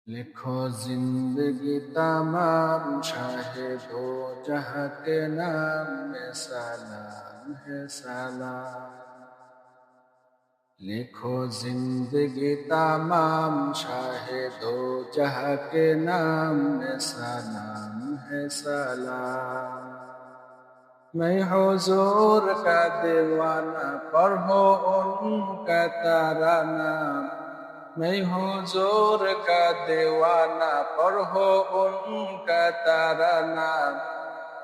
लिखो जिंदगी तमाम शाहिदो जहाँ के नाम में सलाम है सलाम। लिखो जिंदगी तमाम शाहिदो जहाँ के नाम में सलाम है सलाम। मैं हुजूर का दीवाना पढ़ो उनका तराना। मैं हुजूर का दीवाना पढ़ो उनका तराना।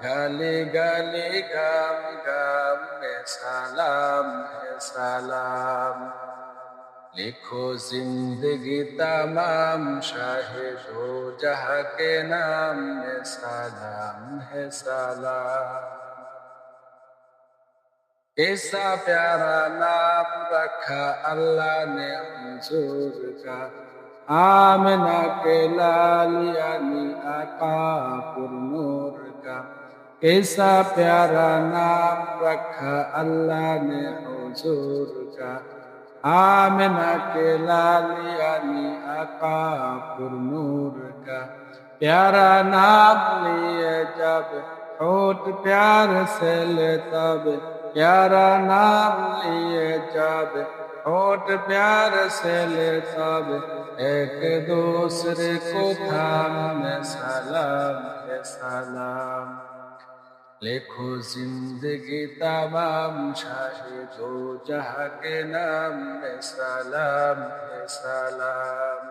गली गली गाम गाम में सलाम है सलाम। लिखो जिंदगी तमाम शाहिदो जहाँ के नाम में सलाम है सलाम। कैसा प्यारा नाम रखा अल्लाह ने हुजूर का। आमिना के लाल यानी आका पुरनूर का। कैसा प्यारा नाम रखा अल्लाह ने हुजूर का। आमिना के लाल यानी आका पुरनूर का। प्यारा नाम लिए जब होठ प्यार से ले तब। प्यारा नाम लिए जब होठ प्यार से ले तब। एक दूसरे को थाम सलाम है सलाम। लिखो जिंदगी तमाम शाहिदो जहाँ के नाम में सलाम है सलाम।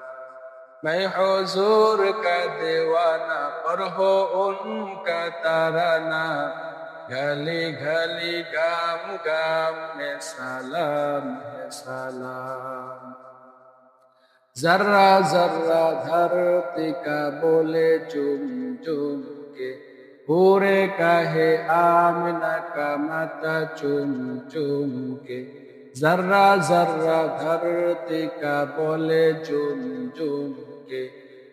मैं हुजूर का दीवाना पढ़ो उनका तराना। गली गली गाम गाम में सलाम है सलाम। जर्रा जर्रा धरती का बोले चुम चुम के। पूरे कहे आमिना का माता चुम चुम के। जर्रा जर्रा धरती का बोले चुम चुम के।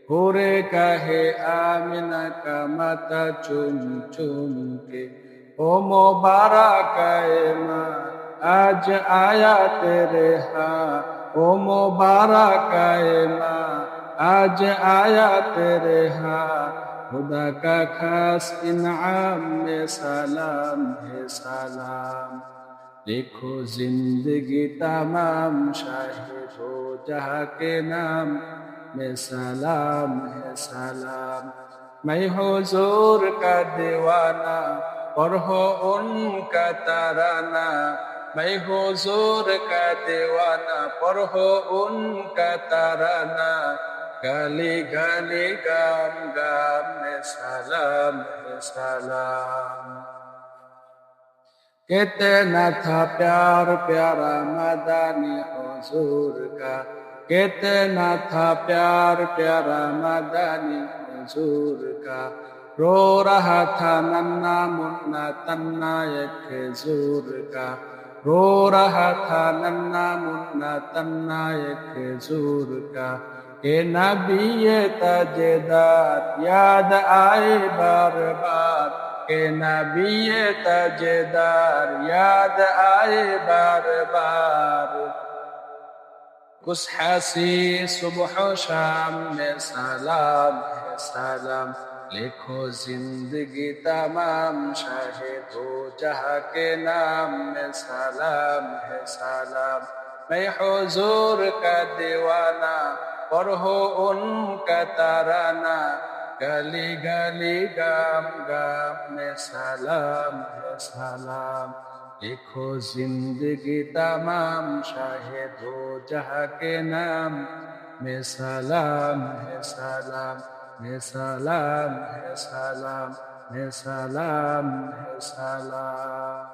पूरे कहे आमिना का माता चुम चुम के। ओ मुबारक माँ आज आया तेरे यहाँ। ओ मुबारक माँ आज आया तेरे यहाँ। खुदा का खास इनाम में सलाम है सलाम। लिखो जिंदगी तमाम शाहिदो जहाँ के नाम में सलाम है सलाम। मैं हुजूर का दीवाना पढ़ो उनका तराना। मैं हुजूर का दीवाना पढ़ो उनका तराना। गली गली गाम गाम में सलाम है सलाम। कितना था प्यार प्यारा मदानी हुजूर का। कितना था प्यार प्यारा मदानी हुजूर का। रो रहा था नन्ना मुन्ना तन्ना एक खजूर का। रो रहा था नन्ना मुन्ना तन्ना एक खजूर का। के नबी ताजेदार याद आए बार बार। के नबी ताजेदार याद आए बार बार। कुछ हंसी सुबह शाम में सलाम है सलाम। लिखो जिंदगी तमाम शाहिदो जहाँ के नाम में सलाम है सलाम। मैं हुजूर का दीवाना पढ़ो उनका तराना। गली गली गाम गाम में सलाम है सलाम। लिखो जिंदगी तमाम शाहिदो जहाँ के नाम में सलाम है सलाम में सलाम है सलाम में सलाम है सलाम।